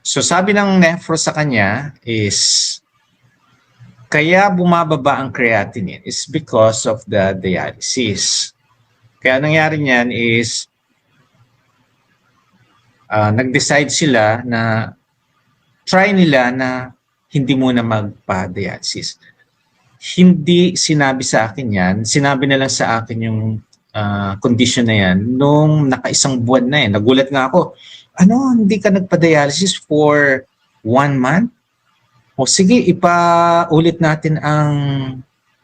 So sabi ng nephro sa kanya is, kaya bumababa ang creatinine is because of the dialysis. Kaya nangyari niyan is, nag-decide sila na try nila na hindi muna magpa-dialysis. Hindi sinabi sa akin yan. Sinabi na lang sa akin yung condition na yan nung naka-isang buwan na eh. Nagulat nga ako. Ano, hindi ka nagpa-dialysis for 1 month? O sige, ipaulit natin ang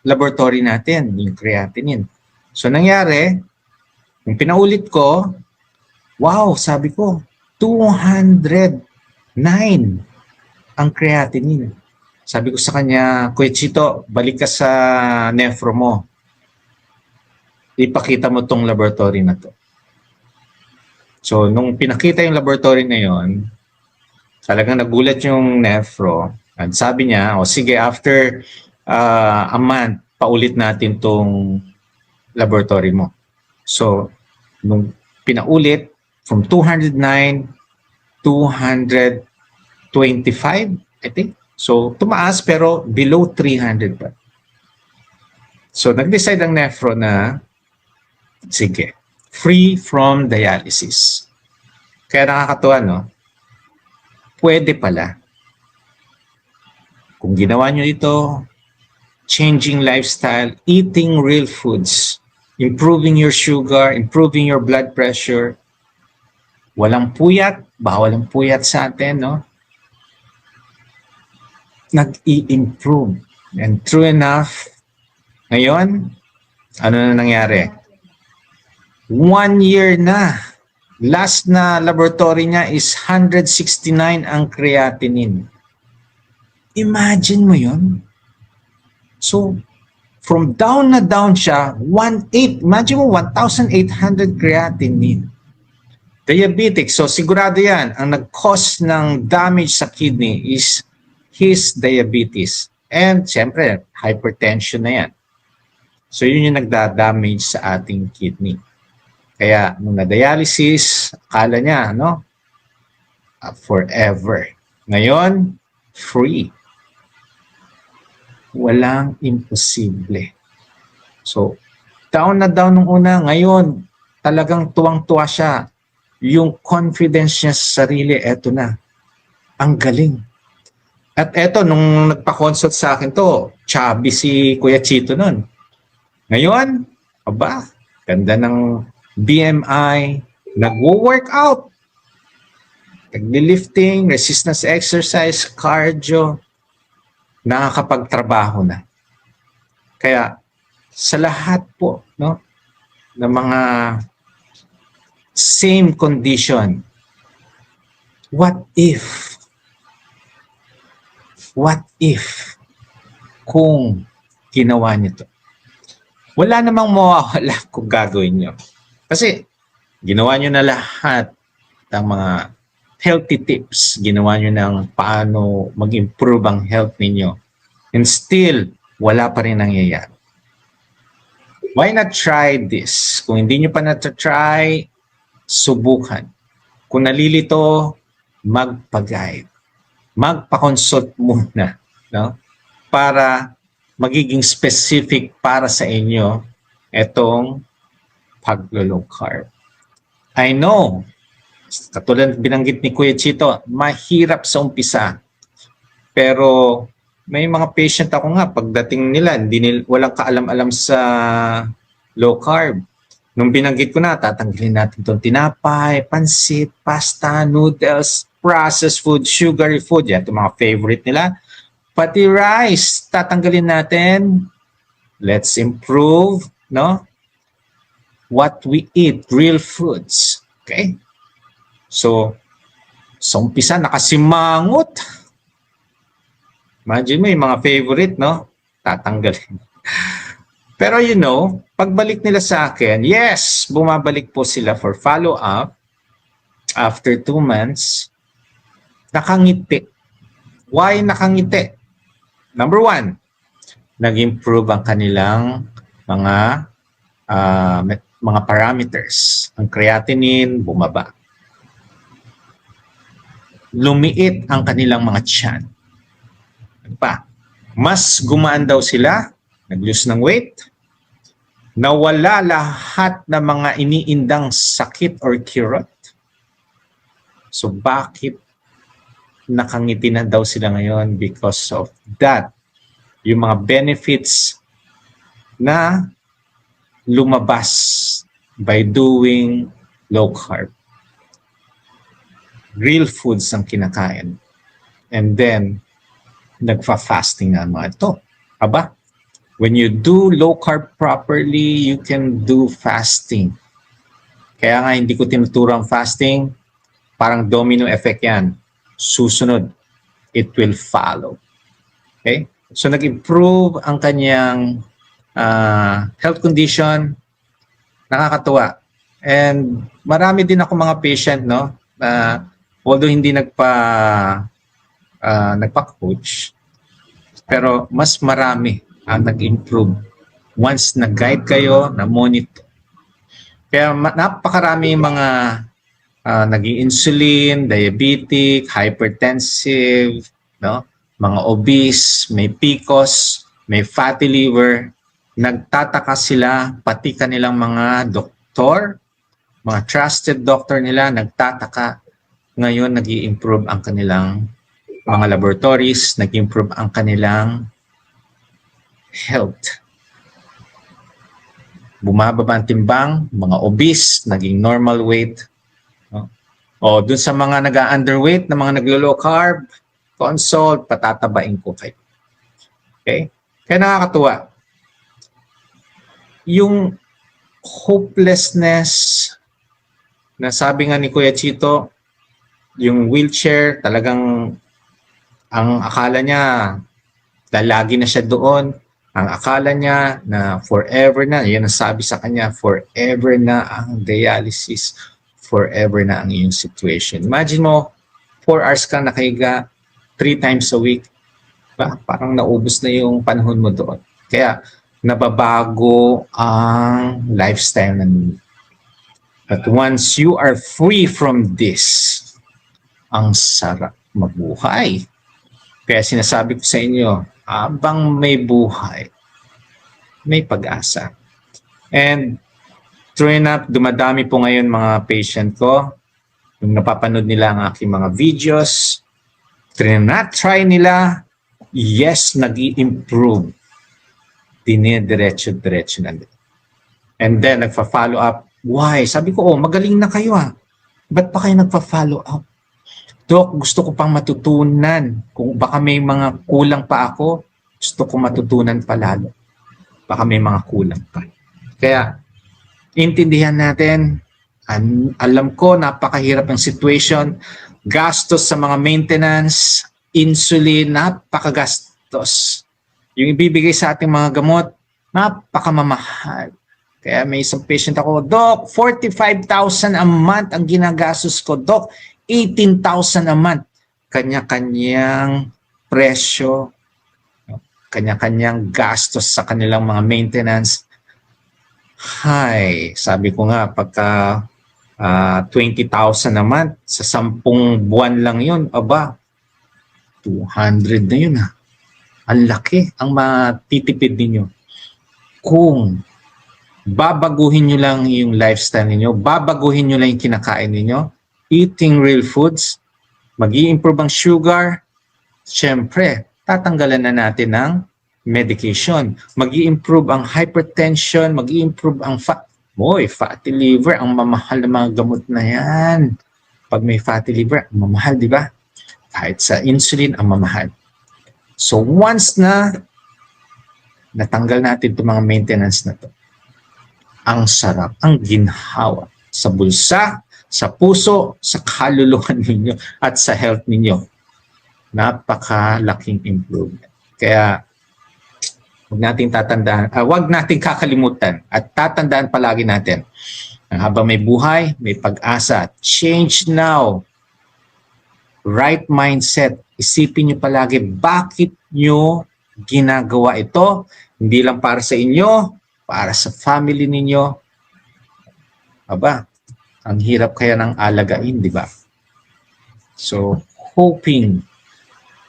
laboratory natin, yung creatinine. So nangyari, yung pinaulit ko, wow, sabi ko, 209 ang creatinine. Sabi ko sa kanya, Kuya Chito, balik ka sa nephro mo. Ipakita mo tong laboratory na to. So, nung pinakita yung laboratory na yon, talagang nagulat yung nephro. At sabi niya, o sige, after a month, paulit natin tong laboratory mo. So, nung pinaulit, from 209, 225, I think. So, tumaas pero below 300 pa. So, nag-decide ang nephro na, sige, free from dialysis. Kaya nakakatuwa, no? Pwede pala. Kung ginawa nyo ito, changing lifestyle, eating real foods, improving your sugar, improving your blood pressure, walang puyat, bawal ang puyat sa atin, no? Nag-i-improve. And true enough, ngayon, ano na nangyari? 1 year na. Last na laboratory niya is 169 ang creatinine. Imagine mo yun. So, from down na down siya, 1,800, imagine mo, 1,800 creatinine. Diabetic, so sigurado yan, ang nag-cause ng damage sa kidney is his diabetes. And siyempre, hypertension na yan. So yun yung nagda-damage sa ating kidney. Kaya nung na-dialysis, akala niya, no? Forever. Ngayon, free. Walang imposible. So, down na down nung una, ngayon, talagang tuwang-tuwa siya. Yung confidence niya sa sarili, eto na. Ang galing. At eto, nung nagpa-consult sa akin to, chubby si Kuya Chito nun. Ngayon, aba, ganda ng BMI, nagwo-workout, nagli-lifting, resistance exercise, cardio, nakakapagtrabaho na. Kaya sa lahat po, no, ng mga same condition, what if kung ginawa niyo to? Wala namang mawawala kung gagawin niyo. Kasi ginawa niyo na lahat ng mga healthy tips, ginawa nyo ng paano mag-improve ang health ninyo. And still, wala pa rin nangyayari. Why not try this? Kung hindi nyo pa na-try, subukan. Kung nalilito, magpa-guide. Magpa-consult muna, no? Para magiging specific para sa inyo itong pag-low carb. I know, katulad binanggit ni Kuya Chito, mahirap sa umpisa. Pero may mga patient ako nga, pagdating nila, walang kaalam-alam sa low carb. Nung binanggit ko na, tatanggalin natin itong tinapay, pansit, pasta, noodles, processed food, sugary food. Yan, itong mga favorite nila. Pati rice, tatanggalin natin. Let's improve, no? What we eat, real foods. Okay? So, sa umpisa, nakasimangot. Imagine mo yung mga favorite, no? Tatanggalin. Pero you know, pagbalik nila sa akin, yes, bumabalik po sila for follow-up after 2 months. Nakangiti. Why nakangiti? Number 1, nag-improve ang kanilang mga parameters. Ang creatinine, bumaba. lumiit ang kanilang mga tiyan. Ano pa? Mas gumaan daw sila, nag-lose ng weight, nawala lahat ng mga iniindang sakit or kirot. So bakit nakangiti na daw sila ngayon? Because of that. Yung mga benefits na lumabas by doing low carb. Real foods ang kinakain. And then, nagfa-fasting na mga ito. Aba, when you do low carb properly, you can do fasting. Kaya nga hindi ko tinuturo ang fasting, parang domino effect yan. Susunod, it will follow. Okay? So nag-improve ang kanyang health condition, nakakatuwa. And marami din ako mga patient, no? Although hindi nagpa-coach, pero mas marami ang nag-improve once nag-guide kayo, na-monitor. Kaya napakarami mga nag-insulin, diabetic, hypertensive, no? Mga obese, may PCOS, may fatty liver. Nagtataka sila, pati kanilang mga doktor, mga trusted doctor nila, nagtataka. Ngayon, nag-i-improve ang kanilang mga laboratories, nag-improve ang kanilang health. Bumababa ang timbang, mga obese, naging normal weight. No? O dun sa mga nag-underweight, na mga naglo-low carb, consult, patatabain ko kayo. Okay? Kaya nakakatuwa. Yung hopelessness na sabi nga ni Kuya Chito, yung wheelchair, talagang ang akala niya, lagi na siya doon. Ang akala niya na forever na, yan ang sabi sa kanya, forever na ang dialysis, forever na ang iyong situation. Imagine mo, 4 hours ka nakahiga, 3 times a week. Parang naubos na yung panahon mo doon. Kaya, nababago ang lifestyle ng But once you are free from this, ang sarap mabuhay. Kaya sinasabi ko sa inyo, habang may buhay, may pag-asa. And true enough, dumadami po ngayon mga patient ko. Yung napapanood nila ang aking mga videos, try nila, yes, nag-i-improve. Dinediretso-diretso na din. And then, nagpa-follow up. Why? Sabi ko, magaling na kayo Ba't pa kayo nagpa-follow up? Dok, gusto ko pang matutunan. Kung baka may mga kulang pa ako, gusto ko matutunan pa lalo. Baka may mga kulang pa. Kaya, intindihan natin, alam ko, napakahirap ang situation. Gastos sa mga maintenance, insulin, napakagastos. Yung ibibigay sa ating mga gamot, napakamamahal. Kaya may isang patient ako, Doc, 45,000 a month ang ginagastos ko. Doc, 18,000 a month. Kanya-kanyang presyo, kanya-kanyang gastos sa kanilang mga maintenance. Hi, sabi ko nga, pagka 20,000 a month, sa 10 buwan lang yun, 200 na yun Ang laki ang matitipid ninyo. Kung babaguhin nyo lang yung lifestyle ninyo, babaguhin nyo lang yung kinakain ninyo, eating real foods, mag-i-improve ang sugar, syempre, tatanggalan na natin ng medication. Mag-i-improve ang hypertension, mag-i-improve ang fatty liver, ang mamahal na mga gamot na yan. Pag may fatty liver, ang mamahal, di ba? Kahit sa insulin, ang mamahal. So once na natanggal natin itong mga maintenance na to, ang sarap, ang ginhawa sa bulsa, sa puso, sa kaluluwa ninyo at sa health ninyo. Napakalaking improvement. Kaya huwag nating huwag nating kakalimutan at tatandaan palagi natin na habang may buhay, may pag-asa. Change now. Right mindset. Isipin nyo palagi bakit nyo ginagawa ito. Hindi lang para sa inyo, para sa family ninyo. Ang hirap kaya ng alagain, di ba? So, hoping,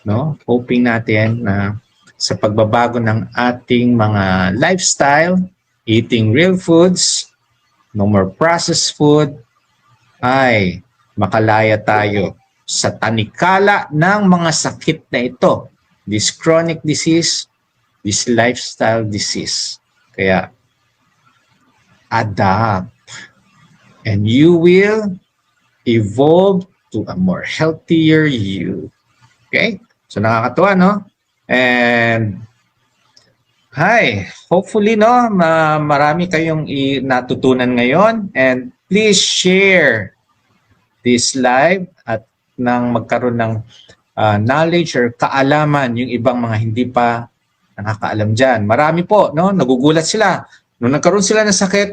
no? Hoping natin na sa pagbabago ng ating mga lifestyle, eating real foods, no more processed food, ay makalaya tayo sa tanikala ng mga sakit na ito. This chronic disease, this lifestyle disease. Kaya, adapt. And you will evolve to a more healthier you. Okay? So, nakakatuwa, no? And, hopefully, no, marami kayong natutunan ngayon. And please share this live at nang magkaroon ng knowledge or kaalaman yung ibang mga hindi pa nakakaalam dyan. Marami po, no? Nagugulat sila. Nung nagkaroon sila ng sakit,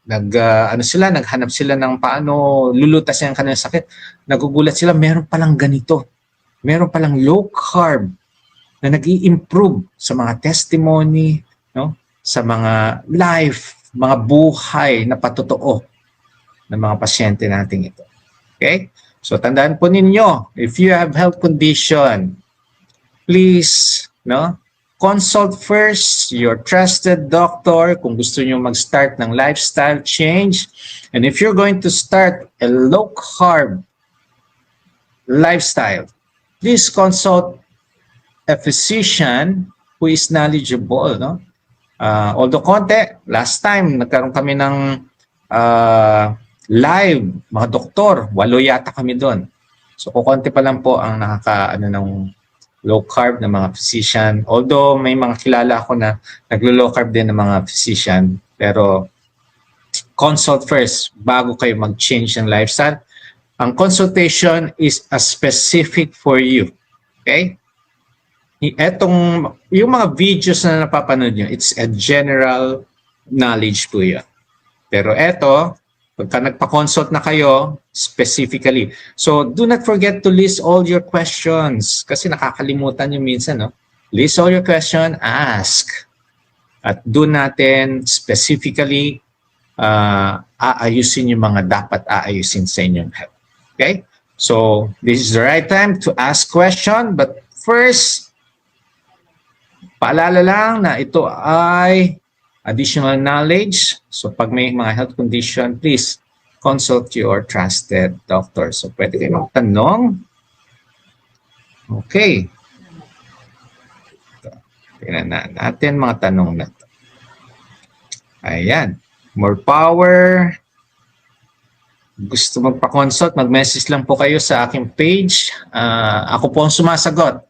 naghanap sila ng paano lulutas yung kanilang sakit. Nagugulat sila, meron palang ganito. Meron palang low carb na nag-i-improve sa mga testimony, no? Sa mga life, mga buhay na patotoo ng mga pasyente natin ito. Okay? So tandaan po ninyo, if you have health condition, please, no, consult first your trusted doctor kung gusto niyo mag-start ng lifestyle change. And if you're going to start a low carb lifestyle, please consult a physician who is knowledgeable, no? Although konti, last time nagkaroon kami ng live, mga doktor, 8 yata kami doon. So kukonti pa lang po ang ng low carb na mga physician. Although may mga kilala ako na naglo-low carb din ng mga physician, pero consult first bago kayo mag-change ng lifestyle. Ang consultation is a specific for you. Okay? Yung mga videos na napapanood nyo, it's a general knowledge po yun. Pero pagka nagpa-consult na kayo, specifically. So, do not forget to list all your questions. Kasi nakakalimutan nyo minsan, no? List all your questions, ask. At doon natin specifically aayusin yung mga dapat aayusin sa inyong health. Okay? So, this is the right time to ask question. But first, paalala lang na ito ay additional knowledge. So pag may mga health condition, please consult your trusted doctor. So pwede kayo magtanong. Okay. Tingnan na natin mga tanong na ito. Ayan. More power. Gusto magpa-consult, mag-message lang po kayo sa aking page. Ako po ang sumasagot.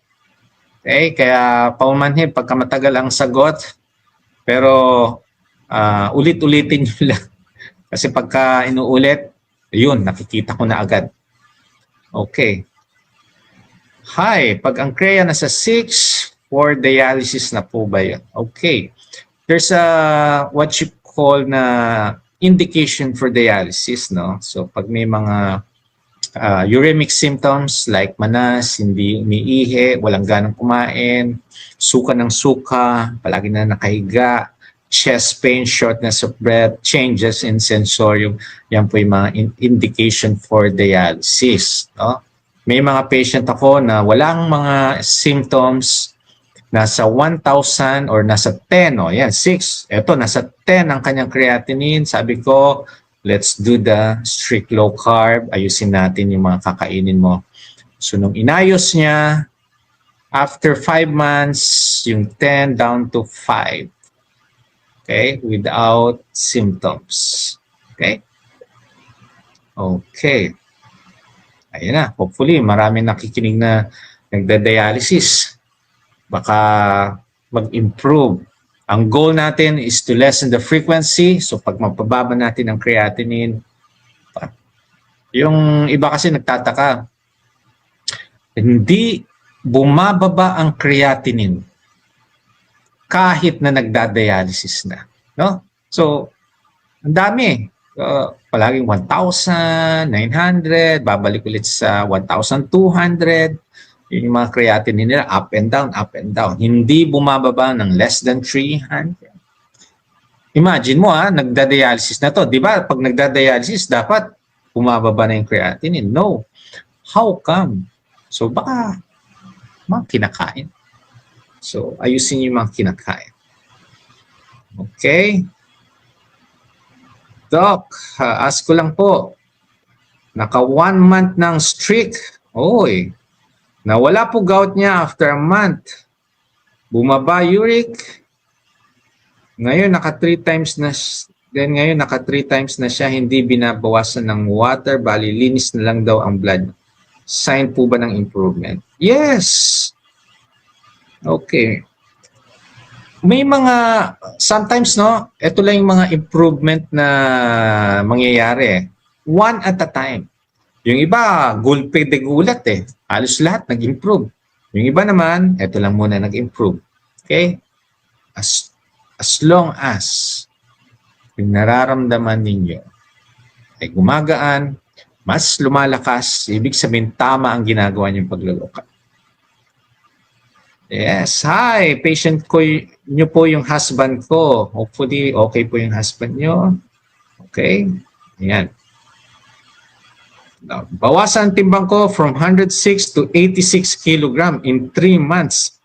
Okay? Kaya paumanhin pagka matagal ang sagot. Pero ulit-ulitin nyo lang. Kasi pagka inuulit, yun, nakikita ko na agad. Okay. Hi, pag ang CREA nasa 6, for dialysis na po ba yun? Okay. There's what you call na indication for dialysis, no? So pag may mga uremic symptoms like manas, hindi umiihi, walang ganang kumain, suka ng suka, palagi na nakahiga, chest pain, shortness of breath, changes in sensorium, yan po yung mga indication for dialysis. No? May mga patient ako na walang mga symptoms, nasa 1,000 or nasa 10, o yan, 6, eto, nasa 10 ang kanyang creatinine, sabi ko, let's do the strict low carb. Ayusin natin yung mga kakainin mo. So, nung inayos niya, after 5 months, yung 10 down to 5. Okay? Without symptoms. Okay? Okay. Ayun na. Hopefully, maraming nakikinig na nagda-dialysis. Baka mag-improve. Ang goal natin is to lessen the frequency. So pag mapababa natin ang creatinine, yung iba kasi nagtataka, hindi bumababa ang creatinine kahit na nagda-dialysis na. No? So, ang dami. Palaging 1,900, babalik ulit sa 1,200. Yung mga creatinine nila, up and down, up and down. Hindi bumababa ng less than 300. Imagine mo, nagda-dialysis na to. Di ba? Pag nagda-dialysis, dapat bumababa na yung creatinine. No. How come? So baka mga kinakain. So ayusin niyo yung mga kinakain. Okay? Doc, ask ko lang po. Naka 1 month ng streak. Oy, nawala po gout niya after a month. Bumaba uric. Ngayon naka 3 times na siya hindi binabawasan ng water, bali linis na lang daw ang blood. Sign po ba ng improvement? Yes. Okay. May mga sometimes ito lang yung mga improvement na mangyayari. One at a time. Yung iba, gulpe de gulat eh. Halos lahat nag-improve. Yung iba naman, ito lang muna nag-improve. Okay? As long as yung nararamdaman ninyo ay gumagaan, mas lumalakas, ibig sabihin tama ang ginagawa niyong pagluluka. Yes, hi, patient ko nyo po yung husband ko. Hopefully, okay po yung husband nyo. Okay, ayan. Bawasan timbang ko from 106 to 86 kilogram in 3 months.